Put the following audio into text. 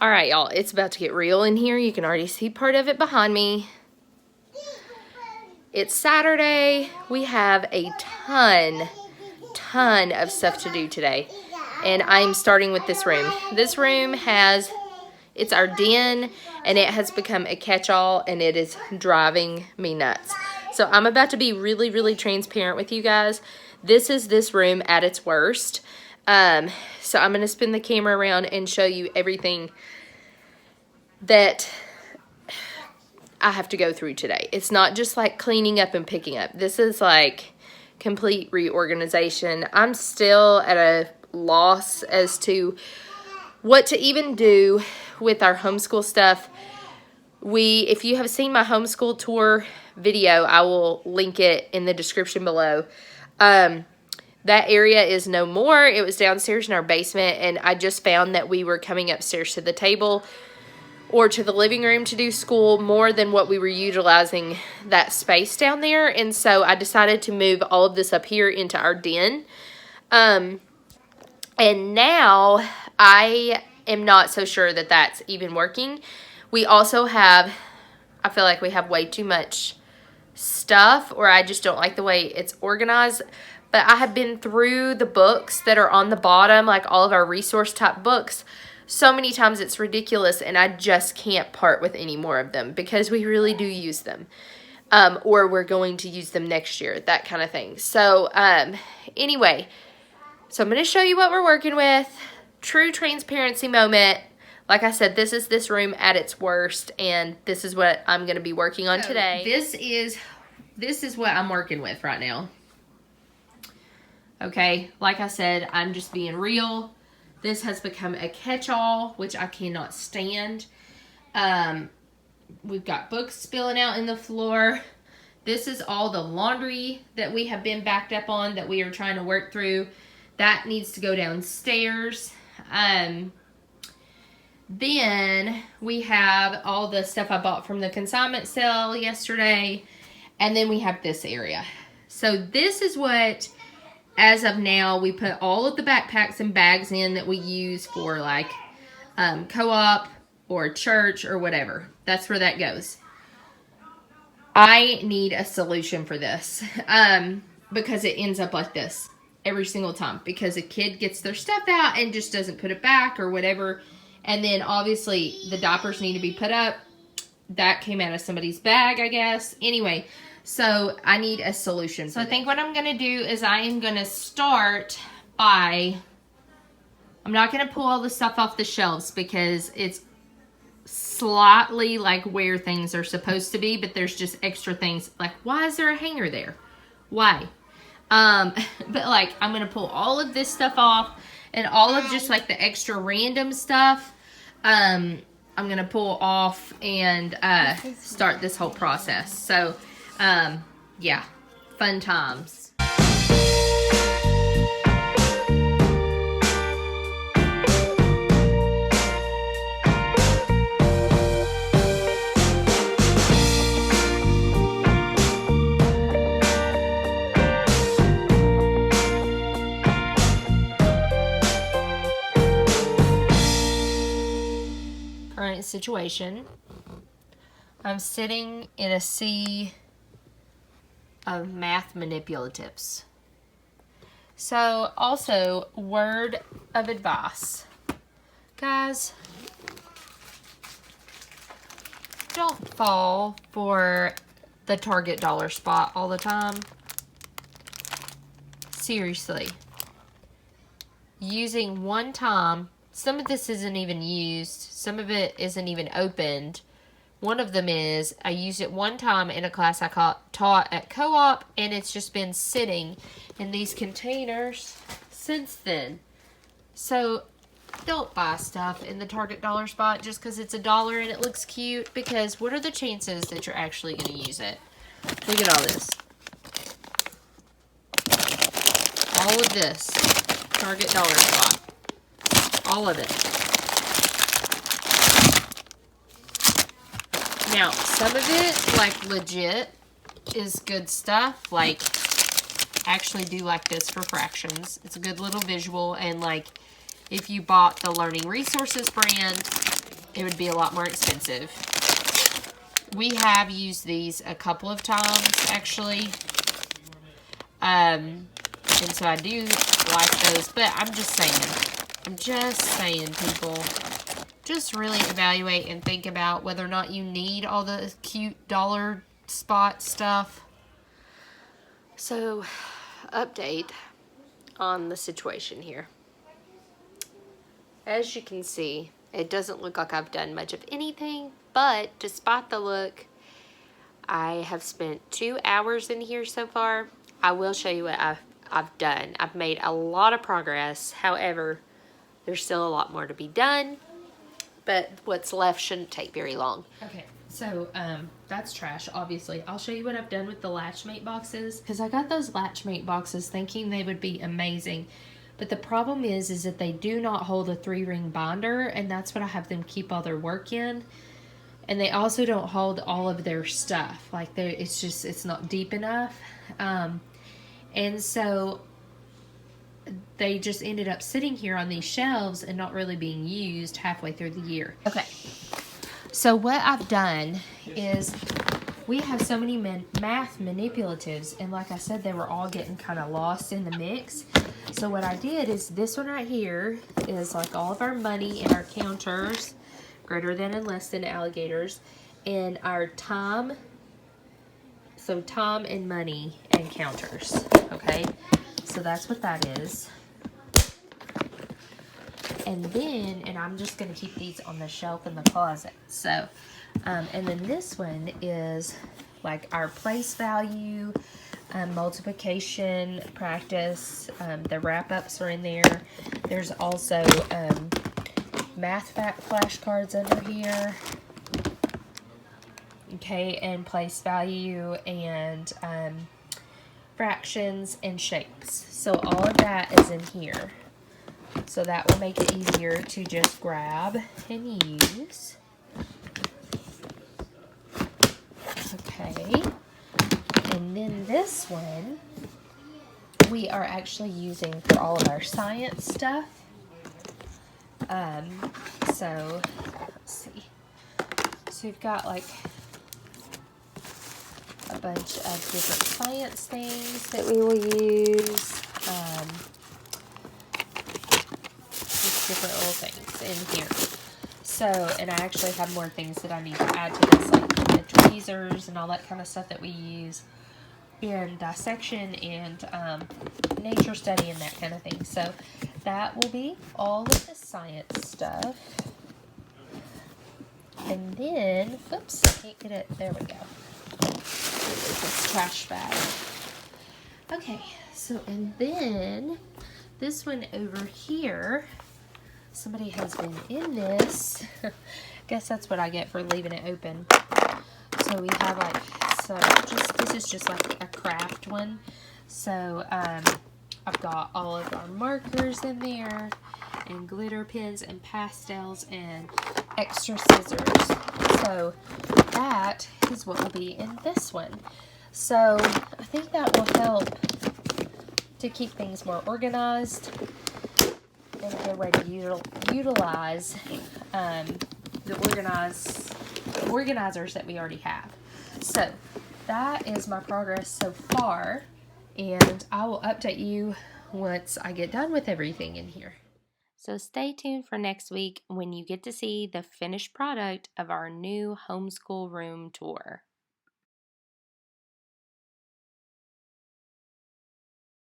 All right, y'all, it's about to get real in here. You can already see part of it behind me. It's Saturday. We have a ton of stuff to do today. And I'm starting with this room. This room it's our den, and it has become a catch-all, and it is driving me nuts. So I'm about to be really, really transparent with you guys. This is this room at its worst. So I'm going to spin the camera around and show you everything that I have to go through today. It's not just like cleaning up and picking up. This is like complete reorganization. I'm still at a loss as to what to even do with our homeschool stuff. If you have seen my homeschool tour video, I will link it in the description below. That area is no more. It was downstairs in our basement, and I just found that we were coming upstairs to the table or to the living room to do school more than what we were utilizing that space down there. And so I decided to move all of this up here into our den. And now I am not so sure that that's even working. We also have, I feel like we have way too much stuff, or I just don't like the way it's organized. But I have been through the books that are on the bottom, like all of our resource type books, so many times it's ridiculous, and I just can't part with any more of them because we really do use them. Or we're going to use them next year, that kind of thing. So, anyway, so I'm going to show you what we're working with. True transparency moment. Like I said, this is this room at its worst, and this is what I'm going to be working on today. This is what I'm working with right now. Okay, like I said, I'm just being real. This has become a catch-all, which I cannot stand. We've got books spilling out in the floor. This is all the laundry that we have been backed up on that we are trying to work through. That needs to go downstairs. Then we have all the stuff I bought from the consignment sale yesterday. And then we have this area. So this is what, as of now, we put all of the backpacks and bags in that we use for like co-op or church or whatever. That's where that goes. I need a solution for this because it ends up like this every single time, because a kid gets their stuff out and just doesn't put it back or whatever. And then obviously the diapers need to be put up. That came out of somebody's bag, I guess. Anyway, so I need a solution. So I think what I'm going to do is I am going to start by, I'm not going to pull all the stuff off the shelves because it's slightly like where things are supposed to be, but there's just extra things. Like, why is there a hanger there? Why? But like, I'm going to pull all of this stuff off and all of just like the extra random stuff. I'm going to pull off and start this whole process. So, yeah, fun times. Current situation. I'm sitting in a sea of math manipulatives. So, also, word of advice. Guys, don't fall for the Target dollar spot all the time. Seriously. Using one time, some of this isn't even used, some of it isn't even opened. One of them is, I used it one time in a class I taught at co-op, and it's just been sitting in these containers since then. So, don't buy stuff in the Target dollar spot just because it's $1 and it looks cute, because what are the chances that you're actually going to use it? Look at all this. All of this. Target dollar spot. All of it. Now, some of it, like, legit is good stuff. Like, I actually do like this for fractions. It's a good little visual. And, like, if you bought the Learning Resources brand, it would be a lot more expensive. We have used these a couple of times, actually. And so I do like those, but I'm just saying, people, just really evaluate and think about whether or not you need all the cute dollar spot stuff. So, update on the situation here. As you can see, it doesn't look like I've done much of anything, but despite the look, I have spent 2 hours in here so far. I will show you what I've done. I've made a lot of progress. However, there's still a lot more to be done, but what's left shouldn't take very long. Okay, so that's trash, obviously. I'll show you what I've done with the Latchmate boxes, because I got those Latchmate boxes thinking they would be amazing. But the problem is that they do not hold a 3-ring binder, and that's what I have them keep all their work in. And they also don't hold all of their stuff. Like, it's not deep enough. And so they just ended up sitting here on these shelves and not really being used halfway through the year. Okay. So what I've done is we have so many math manipulatives. And like I said, they were all getting kind of lost in the mix. So what I did is this one right here is like all of our money and our counters, greater than and less than alligators, and our time, so time and money and counters, okay? So that's what that is. And then, and I'm just going to keep these on the shelf in the closet. So, and then this one is like our place value, multiplication practice, the wrap-ups are in there. There's also math flashcards under here, okay, and place value and fractions and shapes. So all of that is in here. So that will make it easier to just grab and use. Okay, and then this one we are actually using for all of our science stuff. So let's see. So we've got like a bunch of different science things that we will use. Just different little things in here. So, and I actually have more things that I need to add to this, like the tweezers and all that kind of stuff that we use in dissection and nature study and that kind of thing. So that will be all of the science stuff. And then, oops, I can't get it. There we go. This trash bag. Okay, so and then this one over here, somebody has been in this. Guess that's what I get for leaving it open. So we have like, so just, this is just like a craft one. So I've got all of our markers in there, and glitter pens and pastels and extra scissors. So that is what will be in this one. So I think that will help to keep things more organized and a good way to utilize the organizers that we already have. So that is my progress so far, and I will update you once I get done with everything in here. So stay tuned for next week when you get to see the finished product of our new homeschool room tour.